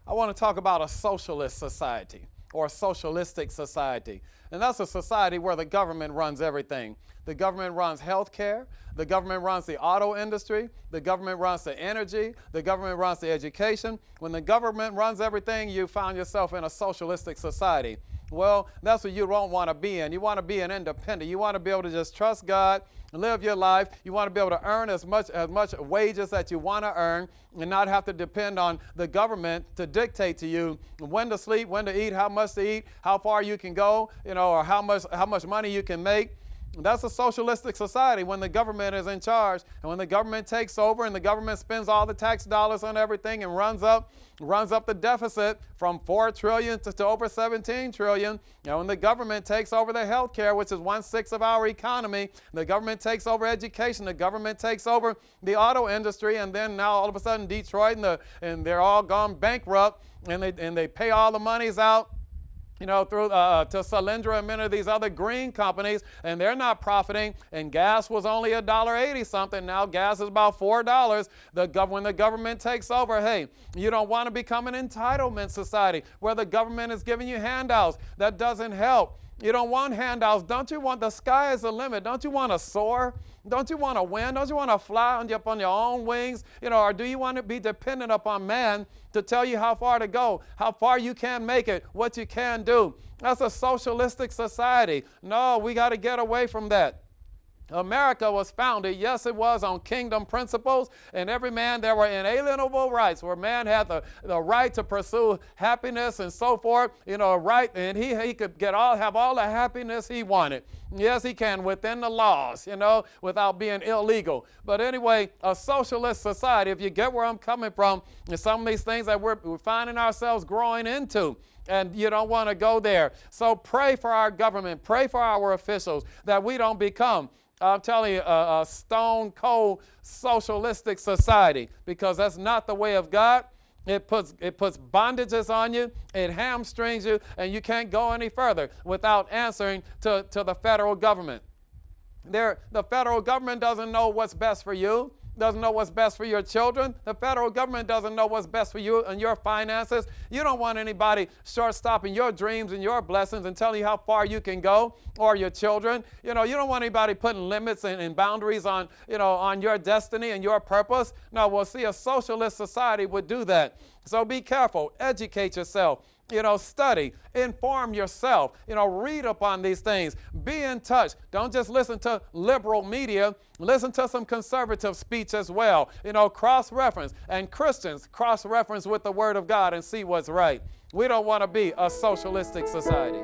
I want to talk about a socialist society or a socialistic society. And that's a society where the government runs everything. The government runs health care. The government runs the auto industry. The government runs the energy. The government runs the education. When the government runs everything, you found yourself in a socialistic society. Well, that's what you don't want to be in. You want to be an independent. You want to be able to just trust God, live your life. You want to be able to earn as much wages that you want to earn and not have to depend on the government to dictate to you when to sleep, when to eat, how much to eat, how far you can go, or how much money you can make. That's a socialistic society when the government is in charge and when the government takes over and the government spends all the tax dollars on everything and runs up the deficit from $4 trillion to over $17 trillion. When the government takes over the health care, which is 1/6 of our economy, the government takes over education, the government takes over the auto industry, and then now all of a sudden Detroit and they're all gone bankrupt and they pay all the monies out through to Solyndra and many of these other green companies, and they're not profiting, and gas was only $1.80 something. Now gas is about $4. When the government takes over, hey, you don't want to become an entitlement society where the government is giving you handouts. That doesn't help. You don't want handouts. Don't you want the sky is the limit? Don't you want to soar? Don't you want to win? Don't you want to fly up on your own wings? Or do you want to be dependent upon man to tell you how far to go, how far you can make it, what you can do? That's a socialistic society. No, we got to get away from that. America was founded, yes, it was on kingdom principles, and every man, there were inalienable rights where man had the right to pursue happiness and so forth, right, and he could have all the happiness he wanted. Yes, he can within the laws, without being illegal. But anyway, a socialist society, if you get where I'm coming from, and some of these things that we're finding ourselves growing into, and you don't want to go there. So pray for our government, pray for our officials that we don't become, I'm telling you, a stone cold socialistic society, because that's not the way of God. It puts bondages on you, it hamstrings you, and you can't go any further without answering to the federal government. The federal government doesn't know what's best for you, doesn't know what's best for your children. The federal government doesn't know what's best for you and your finances. You don't want anybody short-stopping your dreams and your blessings and telling you how far you can go, or your children. You don't want anybody putting limits and boundaries on, on your destiny and your purpose. No, well, see, a socialist society would do that. So be careful, educate yourself. Study, inform yourself, read upon these things, be in touch. Don't just listen to liberal media, listen to some conservative speech as well. Cross-reference, and Christians cross-reference with the Word of God and see what's right. We don't want to be a socialistic society.